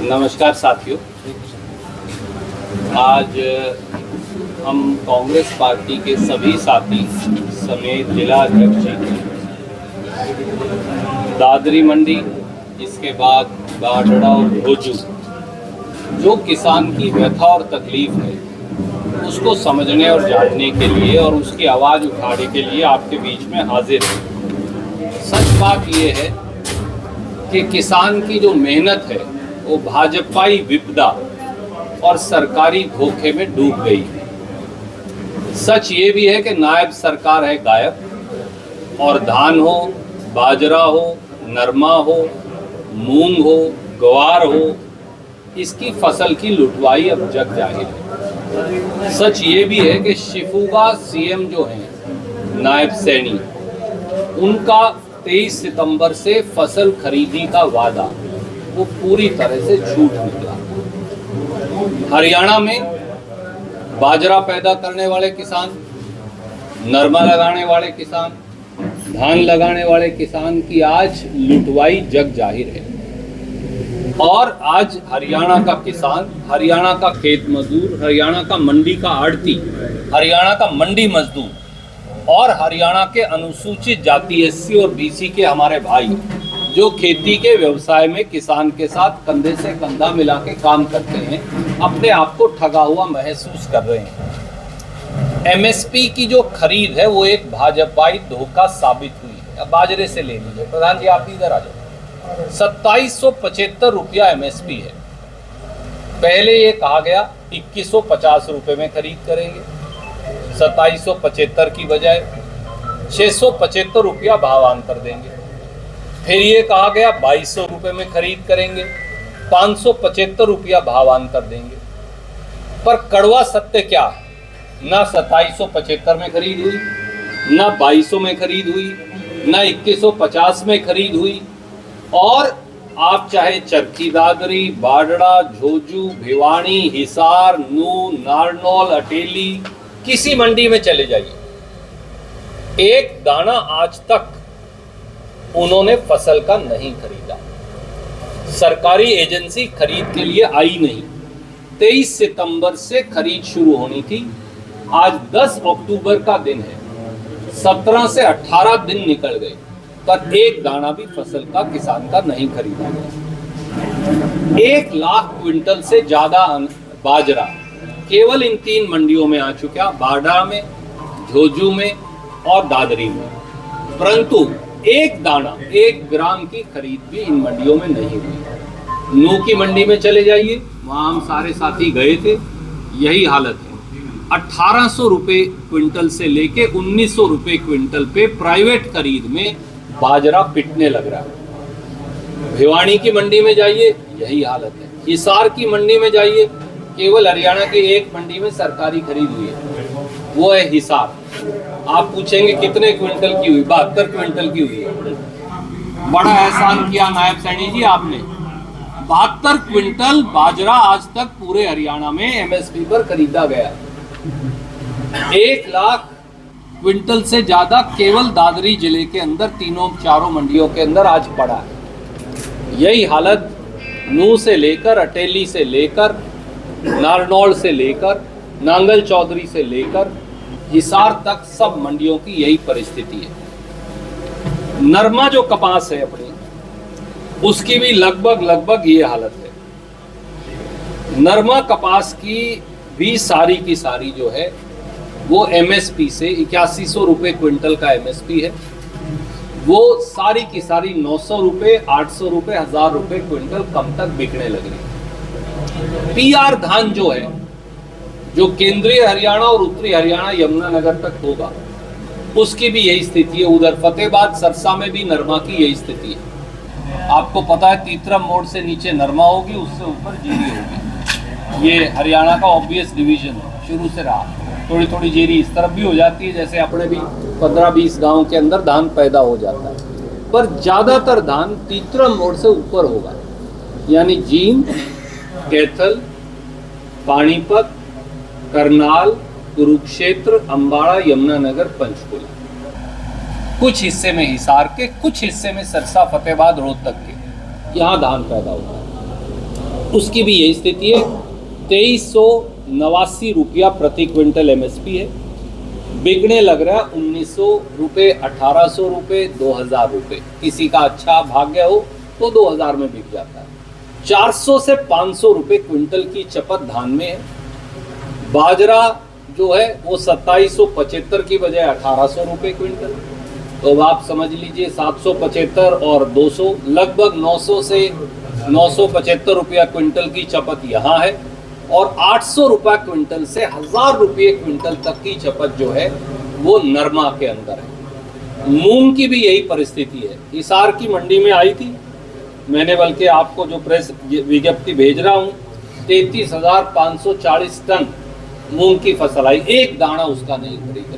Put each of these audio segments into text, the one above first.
नमस्कार साथियों, आज हम कांग्रेस पार्टी के सभी साथी समेत जिला अध्यक्ष जी दादरी मंडी, इसके बाद बाडड़ा और भोजू जो किसान की व्यथा और तकलीफ है उसको समझने और जानने के लिए और उसकी आवाज़ उठाने के लिए आपके बीच में हाजिर है। सच बात ये है कि किसान की जो मेहनत है वो भाजपाई विपदा और सरकारी धोखे में डूब गई है। सच ये भी है कि नायब सरकार है गायब और धान हो, बाजरा हो, नरमा हो, मूंग हो, ग्वार हो, इसकी फसल की लुटवाई अब जग जाहिर है। सच ये भी है कि शिफूगा सीएम जो हैं नायब सैनी, उनका 23 सितंबर से फसल खरीदी का वादा वो पूरी तरह से झूठ निकला। हरियाणा में बाजरा पैदा करने वाले किसान, नरमा लगाने वाले किसान, धान लगाने वाले किसान की आज लुटवाई जग जाहिर है। और आज हरियाणा का किसान, हरियाणा का खेत मजदूर, हरियाणा का मंडी का आड़ती, हरियाणा का मंडी मजदूर और हरियाणा के अनुसूचित जाति एससी और बीसी के हमारे भाई जो खेती के व्यवसाय में किसान के साथ कंधे से कंधा मिला के काम करते हैं, अपने आप को ठगा हुआ महसूस कर रहे हैं। एमएसपी की जो खरीद है वो एक भाजपाई धोखा साबित हुई है। अब बाजरे से ले लीजिए, प्रधान जी आप इधर आ जाओ। 2775 रुपया एमएसपी है। पहले ये कहा गया 2150 रुपये में खरीद करेंगे, 2775 की बजाय 675 रुपया भावांतर देंगे। फिर ये कहा गया 2200 रुपये में खरीद करेंगे, 575 रुपया भावांतर देंगे। पर कड़वा सत्य क्या है, ना 2775 में खरीद हुई, ना 2200 में खरीद हुई, ना 2150 में खरीद हुई। और आप चाहे चरखी दादरी, बाडड़ा, झोजू, भिवानी, हिसार, नून, नारनौल, अटेली, किसी मंडी में चले जाइए, एक दाना आज तक उन्होंने फसल का नहीं खरीदा। सरकारी एजेंसी खरीद के लिए आई नहीं। 23 सितंबर से खरीद शुरू होनी थी। आज 10 अक्टूबर का दिन है। 17 से 18 दिन निकल गए पर एक दाना भी फसल का किसान का नहीं खरीदा गया। 1 लाख क्विंटल से ज्यादा बाजरा केवल इन 3 मंडियों में आ चुका, बाडा में, झोजू में और दादरी में। परंतु एक दाना, 1 ग्राम की खरीद भी इन मंडियों में नहीं हुई। नू की मंडी में चले जाइए, वहाँ हम सारे साथी गए थे, यही हालत है। 1800 रुपये क्विंटल से लेके 1900 रुपये क्विंटल पे प्राइवेट खरीद में बाजरा पिटने लग रहा है। भिवानी की मंडी में जाइए, यही हालत है। हिसार की मंडी में जाइए, केवल हरियाणा की एक मंडी में सरकारी खरीद हुई है, वो है हिसार। आप पूछेंगे कितने क्विंटल की हुई? 72 क्विंटल की हुई है। बड़ा एहसान किया नायब सैनी जी आपने। 72 क्विंटल बाजरा आज तक पूरे हरियाणा में एमएसपी पर खरीदा गया। 1 लाख क्विंटल से ज्यादा केवल दादरी जिले के अंदर 3-4 मंडियों के अंदर आज पड़ा है। यही हालत नू से लेकर, अटेली से लेकर, नारनौल से लेकर, नांगल चौधरी से लेकर हिसार तक सब मंडियों की यही परिस्थिति है। नरमा जो कपास है अपनी, उसकी भी लगभग ये हालत है। नरमा कपास की भी सारी की सारी जो है वो एमएसपी से 8100 रुपये क्विंटल का एमएसपी है। वो सारी की सारी 900 रुपये, 800 रुपये, 1000 रुपये क्विंटल कम तक बिकने लग रही है। पीआर धान जो है, जो केंद्रीय हरियाणा और उत्तरी हरियाणा यमुनानगर तक होगा, उसकी भी यही स्थिति है। उधर फतेहाबाद, सरसा में भी नरमा की यही स्थिति है। आपको पता है तीतरम मोड़ से नीचे नरमा होगी, उससे ऊपर जीरी होगी। ये हरियाणा का ऑब्वियस डिवीजन है, शुरू से रहा। थोड़ी थोड़ी जीरी इस तरफ भी हो जाती है, जैसे अपने भी 15-20 गाँव के अंदर धान पैदा हो जाता है। पर ज़्यादातर धान तीतरम मोड़ से ऊपर होगा, यानी जींद, कैथल, पानीपत, करनाल, कुरुक्षेत्र, अम्बाड़ा, यमुनानगर, पंचकुला, कुछ हिस्से में हिसार के, कुछ हिस्से में सरसा, फतेहाबाद, रोहतक के, यहाँ धान पैदा होता है। उसकी भी यही स्थिति है। 2389 रुपया प्रति क्विंटल एमएसपी है, बिकने लग रहा है 1900 रुपये, 1800 रुपये, 2000 रुपये। किसी का अच्छा भाग्य हो तो 2000 में बिक जाता है। 400 से 500 रुपये क्विंटल की चपत धान में है। बाजरा जो है वो 2775 की बजाय 1800 रुपये क्विंटल। तो अब आप समझ लीजिए 775 और 200, लगभग 900 से 975 रुपया क्विंटल की चपत यहाँ है, और 800 रुपया क्विंटल से 1000 रुपये क्विंटल तक की चपत जो है वो नरमा के अंदर है। मूंग की भी यही परिस्थिति है। हिसार की मंडी में आई थी, मैंने बल्कि आपको जो प्रेस विज्ञप्ति भेज रहा हूँ, 33,540 टन मूंग की फसल आई। एक दाना उसका नहीं खरीदा,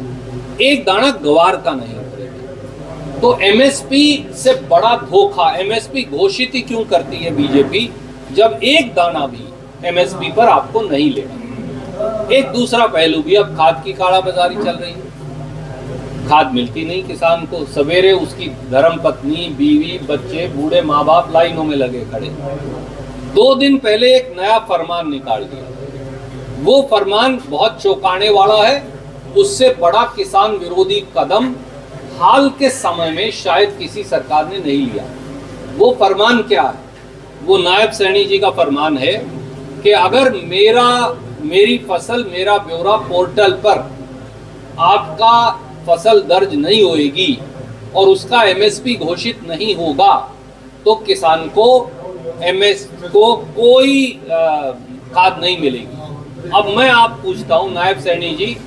एक दाना गवार का नहीं खरीदा। तो एमएसपी से बड़ा धोखा, एमएसपी घोषित ही क्यों करती है बीजेपी जब एक दाना भी एमएसपी पर आपको नहीं लेना। एक दूसरा पहलू भी, अब खाद की कालाबाजारी चल रही है, खाद मिलती नहीं किसान को। सवेरे उसकी धर्मपत्नी, बीवी, बच्चे, बूढ़े माँ बाप लाइनों में लगे खड़े। 2 दिन पहले एक नया फरमान निकाल दिया, वो फरमान बहुत चौंकाने वाला है। उससे बड़ा किसान विरोधी कदम हाल के समय में शायद किसी सरकार ने नहीं लिया। वो फरमान क्या है? वो नायब सैनी जी का फरमान है कि अगर मेरी फसल मेरा ब्यौरा पोर्टल पर आपका फसल दर्ज नहीं होएगी और उसका एमएसपी घोषित नहीं होगा तो किसान को कोई खाद नहीं मिलेगी। अब मैं आप पूछता हूं नायब सैनी जी,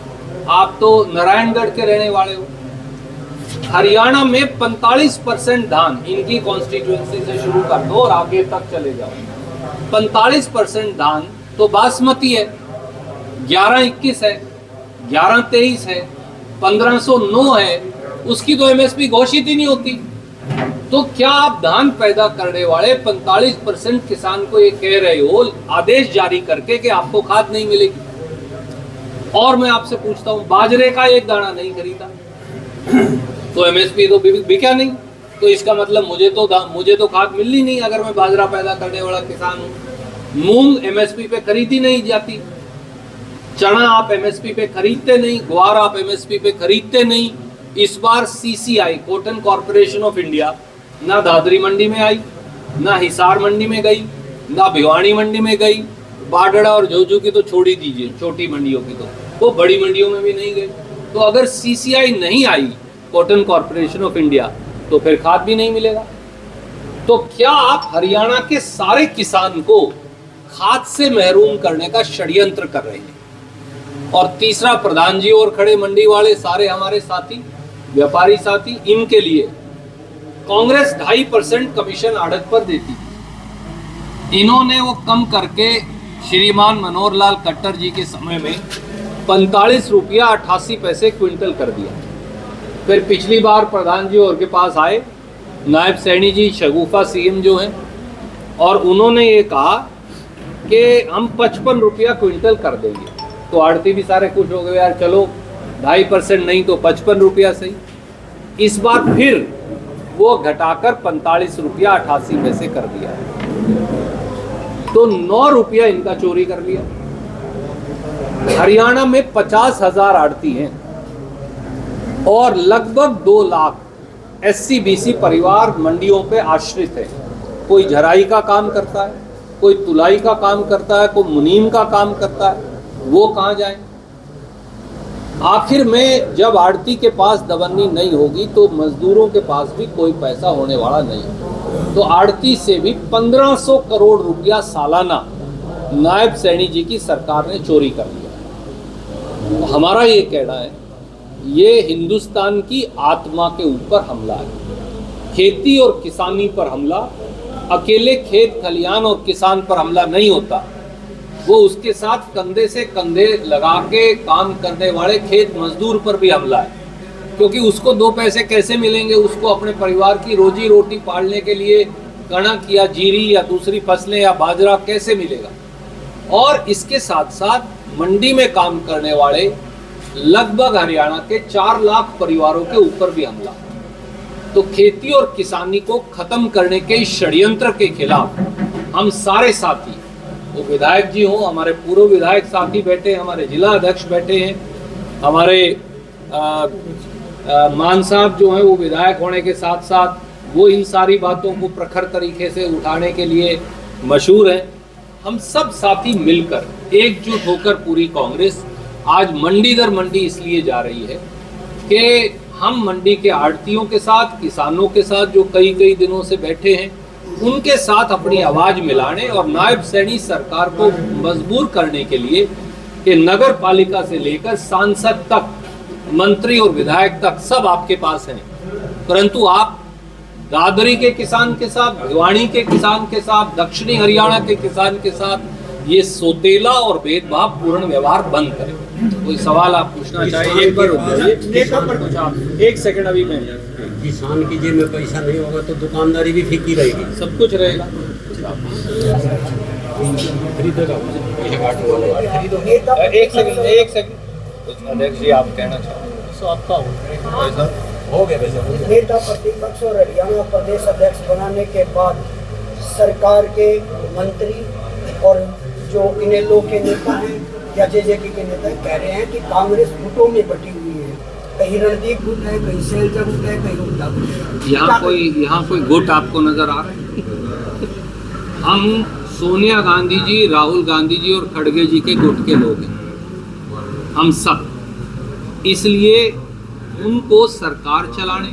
आप तो नारायणगढ़ के रहने वाले हो। हरियाणा में 45% धान, इनकी कॉन्स्टिट्यूएंसी से शुरू कर दो और आगे तक चले जाओ, 45% धान तो बासमती है, 1121 है, 1123 है, 1509 है, उसकी तो एमएसपी घोषित ही नहीं होती। तो क्या आप धान पैदा करने वाले 45% किसान को ये कह रहे हो आदेश जारी करके कि आपको खाद नहीं मिलेगी? और मैं आपसे पूछता हूं, बाजरे का एक दाना नहीं खरीदा तो एमएसपी तो बिका नहीं, तो इसका मतलब मुझे तो खाद मिलनी नहीं अगर मैं बाजरा पैदा करने वाला किसान हूं। मूंग एमएसपी पे खरीदी नहीं जाती, चना आप एमएसपी पे खरीदते नहीं, ग्वार आप एमएसपी पे खरीदते नहीं। इस बार CCI, cotton corporation of India, ना दादरी मंडी में आई, ना हिसार मंडी में गई, ना भिवानी मंडी में गई, बाडड़ा और जोजू की तो छोड़ ही दीजिए, छोटी मंडियों की तो वो बड़ी मंडियों में भी नहीं गई। तो अगर सीसीआई नहीं आई, कॉटन कॉर्पोरेशन ऑफ इंडिया, तो फिर खाद भी नहीं मिलेगा। तो क्या आप हरियाणा के सारे किसान को खाद से महरूम करने का षड्यंत्र कर रहे हैं? और तीसरा, प्रधान जी और खड़े मंडी वाले सारे हमारे साथी, व्यापारी साथी, इनके लिए कांग्रेस 2.5% कमीशन आड़त पर देती थी, इन्होंने वो कम करके श्रीमान मनोहर लाल खट्टर जी के समय में 45 रुपया 88 पैसे क्विंटल कर दिया। फिर पिछली बार प्रधान जी और के पास आए नायब सैनी जी, शगुफा सीएम जो हैं, और उन्होंने ये कहा कि हम 55 रुपया क्विंटल कर देंगे। तो आड़ती भी सारे खुश हो गए, यार चलो 2.5% नहीं तो 55 रुपया सही। इस बार फिर वो घटाकर 45 रुपया 88 पैसे कर दिया, तो 9 रुपया इनका चोरी कर लिया। हरियाणा में 50,000 आड़ती हैं और लगभग 2 लाख SC-BC परिवार मंडियों पे आश्रित है। कोई झराई का काम करता है, कोई तुलाई का काम करता है, कोई मुनीम का काम करता है, वो कहाँ जाए? आखिर में जब आड़ती के पास दवन्नी नहीं होगी तो मजदूरों के पास भी कोई पैसा होने वाला नहीं। तो आड़ती से भी 1500 करोड़ रुपया सालाना नायब सैनी जी की सरकार ने चोरी कर लिया। तो हमारा ये कहना है, ये हिंदुस्तान की आत्मा के ऊपर हमला है। खेती और किसानी पर हमला अकेले खेत खलियान और किसान पर हमला नहीं होता, वो उसके साथ कंधे से कंधे लगा के काम करने वाले खेत मजदूर पर भी हमला है। क्योंकि उसको 2 पैसे कैसे मिलेंगे? उसको अपने परिवार की रोजी रोटी पालने के लिए कणक या जीरी या दूसरी फसलें या बाजरा कैसे मिलेगा? और इसके साथ साथ मंडी में काम करने वाले लगभग हरियाणा के 4 लाख परिवारों के ऊपर भी हमला। तो खेती और किसानी को खत्म करने के षड्यंत्र के खिलाफ हम सारे साथी वो विधायक जी हों, हमारे पूर्व विधायक साथी बैठे हैं, हमारे जिला अध्यक्ष बैठे हैं, हमारे मान साहब जो हैं वो विधायक होने के साथ साथ वो इन सारी बातों को प्रखर तरीके से उठाने के लिए मशहूर हैं। हम सब साथी मिलकर एकजुट होकर पूरी कांग्रेस आज मंडी दर मंडी इसलिए जा रही है कि हम मंडी के आड़तियों के साथ, किसानों के साथ जो कई दिनों से बैठे हैं, उनके साथ अपनी आवाज मिलाने और नायब सैनी सरकार को मजबूर करने के लिए कि नगर पालिका से लेकर सांसद तक, मंत्री और विधायक तक सब आपके पास हैं, परंतु आप दादरी के किसान के साथ, भिवानी के किसान के साथ, दक्षिणी हरियाणा के किसान के साथ ये सोतेला और भेदभाव पूर्ण व्यवहार बंद करें। कोई सवाल आप पूछना चाहिए? एक सेकंड, अभी मैं किसान की जेब में पैसा नहीं होगा तो दुकानदारी भी फीकी रहेगी, सब कुछ रहेगा। एक सेकंड अध्यक्ष जी, आप कहना चाहेंगे? हो गया नेता प्रतिपक्ष और हरियाणा प्रदेश अध्यक्ष बनाने के बाद सरकार के मंत्री और जो इनेलो के नेता हैं या जेजेपी के नेता कह रहे हैं कि कांग्रेस गुटों में बटी हुई है, कहीं रणदीप गुट है, कहीं शैलजा गुट है, कहीं हुड्डा गुट है। यहाँ कोई गुट आपको नजर आ रहा है? हम सोनिया गांधी जी, राहुल गांधी जी और खड़गे जी के गुट के लोग हैं, हम सब। इसलिए उनको सरकार चलाने,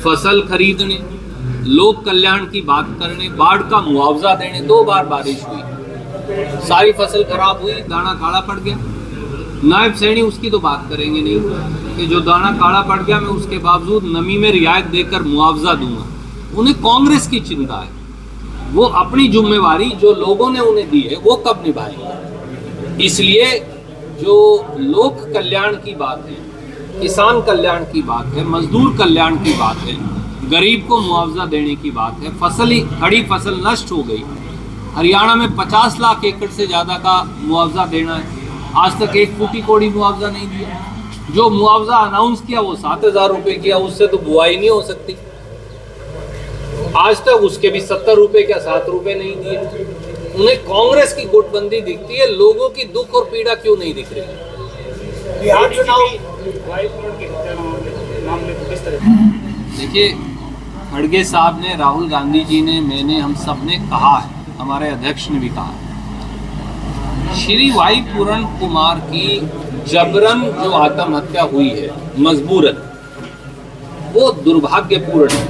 फसल खरीदने, लोक कल्याण की बात करने, बाढ़ का मुआवजा देने, 2 बार बारिश हुई, सारी फसल खराब हुई, दाना काला पड़ गया। नायब सैनी उसकी तो बात करेंगे नहीं कि जो दाना काला पड़ गया मैं उसके बावजूद नमी में रियायत देकर मुआवजा दूंगा। उन्हें कांग्रेस की चिंता है, वो अपनी जिम्मेवारी जो लोगों ने उन्हें दी है वो कब निभाएंगे। इसलिए जो लोक कल्याण की बात है, किसान कल्याण की बात है, मजदूर कल्याण की बात है, गरीब को मुआवजा देने की बात है, खड़ी फसल नष्ट हो गई, हरियाणा में 50 लाख एकड़ से ज़्यादा का मुआवजा देना है, आज तक 1 फुटी कोड़ी मुआवजा नहीं दिया। जो मुआवजा अनाउंस किया वो 7,000 रुपये किया, उससे तो बुआई नहीं हो सकती। आज तक उसके भी 70 रुपये क्या 7 रुपये नहीं दिए। उन्हें कांग्रेस की गुटबंदी दिखती है, लोगों की दुख और पीड़ा क्यों नहीं दिख रही? बिहार चुनाव देखिए, खड़गे साहब ने, राहुल गांधी जी ने, मैंने, हम सब ने कहा है, हमारे अध्यक्ष ने भी कहा है, श्री वाई पूरण कुमार की जबरन जो आत्महत्या हुई है मजबूरन, वो दुर्भाग्यपूर्ण है।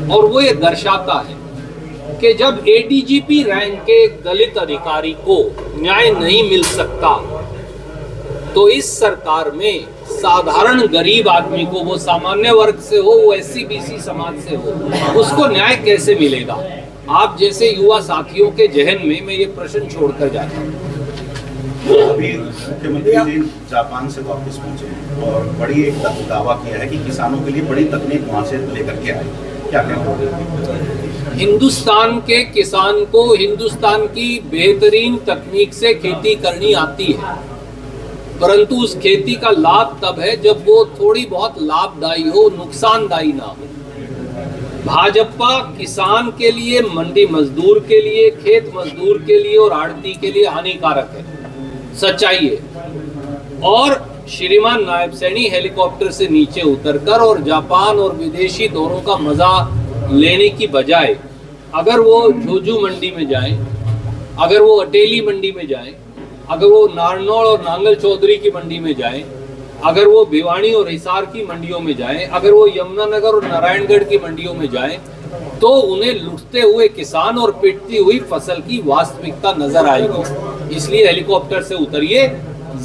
और वो ये दर्शाता है कि जब एडीजीपी रैंक के दलित अधिकारी को न्याय नहीं मिल सकता तो इस सरकार में साधारण गरीब आदमी को, वो सामान्य वर्ग से हो, वो SC-BC समाज से हो, उसको न्याय कैसे मिलेगा? आप जैसे युवा साथियों के जहन में मैं ये प्रश्न छोड़कर जाता हूँ। अभी मुख्यमंत्री जी जापान से वापस पहुंचे और बड़ी एक दावा किया है कि किसानों के लिए बड़ी तकनीक वहां से लेकर के आई, क्या कहना? हिंदुस्तान के किसान को हिंदुस्तान की बेहतरीन तकनीक से खेती करनी आती है, परंतु उस खेती का लाभ तब है जब वो थोड़ी बहुत लाभदायी हो, नुकसानदायी ना हो। भाजपा किसान के लिए, मंडी मजदूर के लिए, खेत मजदूर के लिए और आड़ती के लिए हानिकारक है, सच्चाई है। और श्रीमान नायब सैनी हेलीकॉप्टर से नीचे उतरकर और जापान और विदेशी दौरों का मजा लेने की बजाय अगर वो झुंझुनू मंडी में जाएं, अगर वो अटेली मंडी में जाएं, अगर वो नारनौल और नांगल चौधरी की मंडी में जाएं, अगर वो भिवानी और हिसार की मंडियों में जाएं, अगर वो यमुनानगर और नारायणगढ़ की मंडियों में जाएं, तो उन्हें लुटते हुए किसान और पिटती हुई फसल की वास्तविकता नजर आएगी। इसलिए हेलीकॉप्टर से उतरिए,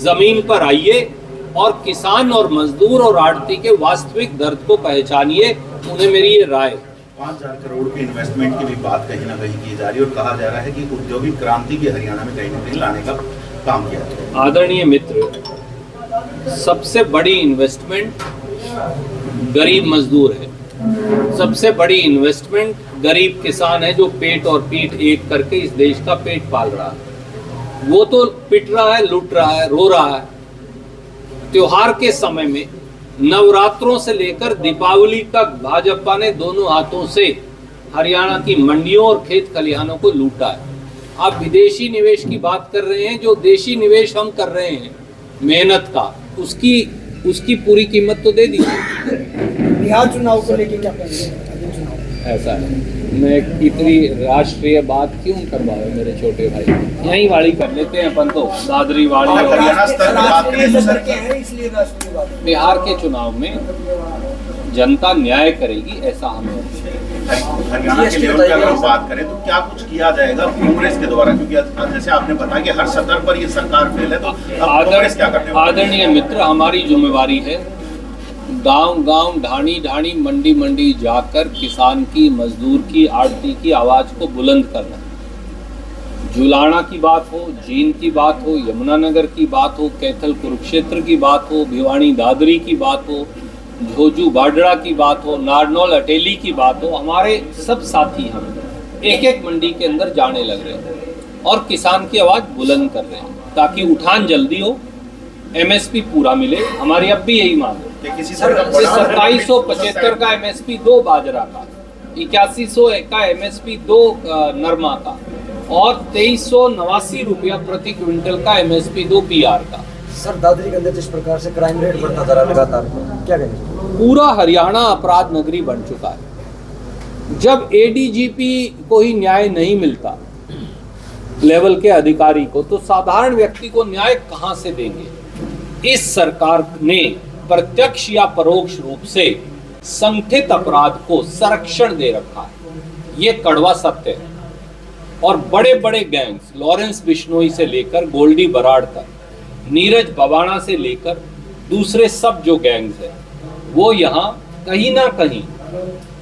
जमीन पर आइए और किसान और मजदूर और आड़ती के वास्तविक दर्द को पहचानिए। उन्हें मेरी ये राय। 5,000 करोड़ के इन्वेस्टमेंट की भी बात कहीं ना कहीं की जा रही है और कहा जा रहा है कि औद्योगिक क्रांति भी हरियाणा में कहीं ना कहीं लाने का काम किया है। आदरणीय मित्र, सबसे बड़ी इन्वेस्टमेंट गरीब मजदूर है, सबसे बड़ी इन्वेस्टमेंट गरीब किसान है जो पेट और पीठ एक करके इस देश का पेट पाल रहा है। वो तो पिट रहा है, लूट रहा है, रो रहा है। त्योहार के समय में नवरात्रों से लेकर दीपावली तक भाजपा ने दोनों हाथों से हरियाणा की मंडियों और खेत खलिहानों को लूटा है। आप विदेशी निवेश की बात कर रहे हैं, जो देशी निवेश हम कर रहे हैं मेहनत का, उसकी पूरी कीमत तो दे दीजिए। बिहार चुनाव को लेके क्या कहेंगे? अगले चुनाव ऐसा है, मैं इतनी राष्ट्रीय बात क्यों करवाऊं मेरे छोटे भाई, यहीं वाड़ी कर लेते हैं अपन तो, दादरी वाड़ी। और हरियाणा स्तर की बात करें तो सर हैं, इसलिए राष्ट्रीय बात। बिहार के चुनाव में जनता न्याय करेगी, ऐसा हमें। हरियाणा के लेवल पे अगर हम बात करें तो क्या कुछ किया जाएगा कांग्रेस के द्वारा, क्योंकि जैसे आपने बताया कि हर स्तर पर ये सरकार फेल है, तो अब कांग्रेस क्या करने वाली है? आदरणीय मित्र, हमारी जिम्मेवारी है गांव-गांव, ढाणी-ढाणी, मंडी-मंडी जाकर किसान की, मजदूर की, आड़ती की आवाज को बुलंद करना। जुलाना की बात हो, जींद की बात हो, यमुनानगर की बात हो, कैथल कुरुक्षेत्र की बात हो, भिवानी दादरी की बात हो, झोजू बाडरा की बात हो, नारनौल अटेली की बात हो, हमारे सब साथी हम एक एक मंडी के अंदर जाने लग रहे हैं और किसान की आवाज़ बुलंद कर रहे हैं ताकि उठान जल्दी हो, एमएसपी पूरा मिले। हमारी अब भी यही मांग है। 2775 का एमएसपी 2 बाजरा का, 8100 का एमएसपी 2 नरमा का और 2389 रुपया प्रति क्विंटल का एमएसपी 2 पीआर का। सर, दादरी के अंदर जिस प्रकार से क्राइम रेट बढ़ता जा रहा है लगातार, क्या कहेंगे? पूरा हरियाणा अपराध नगरी बन चुका है। जब एडीजीपी को ही न्याय नहीं मिलता लेवल के अधिकारी को, तो साधारण व्यक्ति को न्याय कहां से देंगे? इस सरकार ने प्रत्यक्ष या परोक्ष रूप से संगठित अपराध को संरक्षण दे रखा है, ये कड़वा सत्य है। और बड़े बड़े गैंग्स, लॉरेंस बिश्नोई से लेकर गोल्डी बराड़ तक, नीरज बवाना से लेकर दूसरे सब जो गैंग्स हैं, वो यहाँ कहीं ना कहीं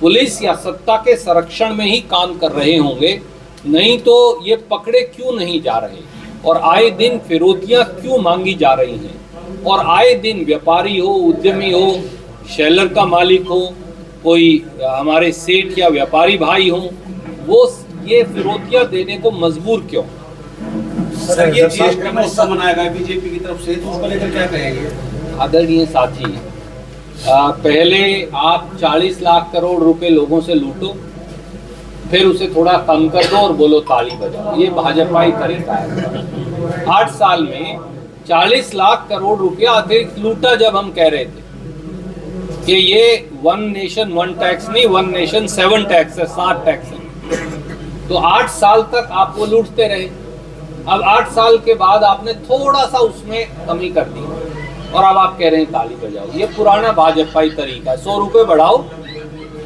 पुलिस या सत्ता के संरक्षण में ही काम कर रहे होंगे, नहीं तो ये पकड़े क्यों नहीं जा रहे, और आए दिन फिरौतियाँ क्यों मांगी जा रही हैं, और आए दिन व्यापारी हो, उद्यमी हो, शेलर का मालिक हो, कोई हमारे सेठ या व्यापारी भाई हो, वो ये फिरौतियाँ देने को मजबूर क्यों? सर, ये जीएसटी महोत्सव मनाया गया बीजेपी की तरफ से, तो उसको लेकर क्या कहेंगे? आदरणीय साथी, पहले आप 40 लाख करोड़ रुपए लोगों से लूटो, फिर उसे थोड़ा कम कर दो और बोलो ताली बजाओ, ये भाजपाई तरीका है। 8 साल में 40 लाख करोड़ रुपया अतिरिक्त लूटा। जब हम कह रहे थे कि ये 1 नेशन 1 टैक्स नहीं, 1 नेशन 7 टैक्स है, 7 टैक्स है, तो 8 साल तक आप वो लूटते रहे। अब 8 साल के बाद आपने थोड़ा सा उसमें कमी कर दी और अब आप कह रहे हैं ताली बजाओ। ये पुराना भाजपाई तरीका है। 100 रुपए बढ़ाओ,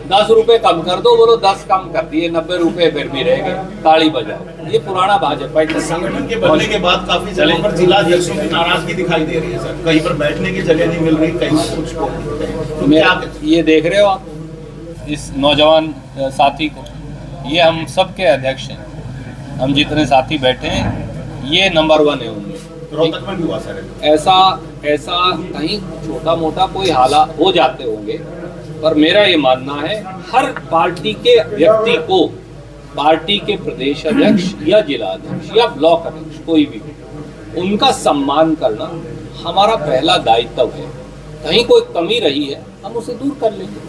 10 रुपए कम कर दो, बोलो 10 कम कर दिए, 90 रुपए फिर भी रह गए, ताली बजाओ। ये पुराना भाजपाई संगठन के बनने के बाद काफी जगहों पर जिला अध्यक्षों की नाराजगी दिखाई दे रही है सर, कहीं पर बैठने की जगह नहीं मिल रही, कहीं कुछ को। तो क्या ये देख रहे हो आप इस नौजवान साथी को, ये हम सबके अध्यक्ष हैं, हम जितने साथी बैठे हैं ये नंबर 1 है उनमें। रोहतक में भी हुआ सर, ऐसा कहीं छोटा मोटा कोई हालात हो जाते होंगे, पर मेरा ये मानना है हर पार्टी के व्यक्ति को, पार्टी के प्रदेश अध्यक्ष या जिला अध्यक्ष या ब्लॉक अध्यक्ष कोई भी, उनका सम्मान करना हमारा पहला दायित्व है। कहीं कोई कमी रही है हम उसे दूर कर लेंगे।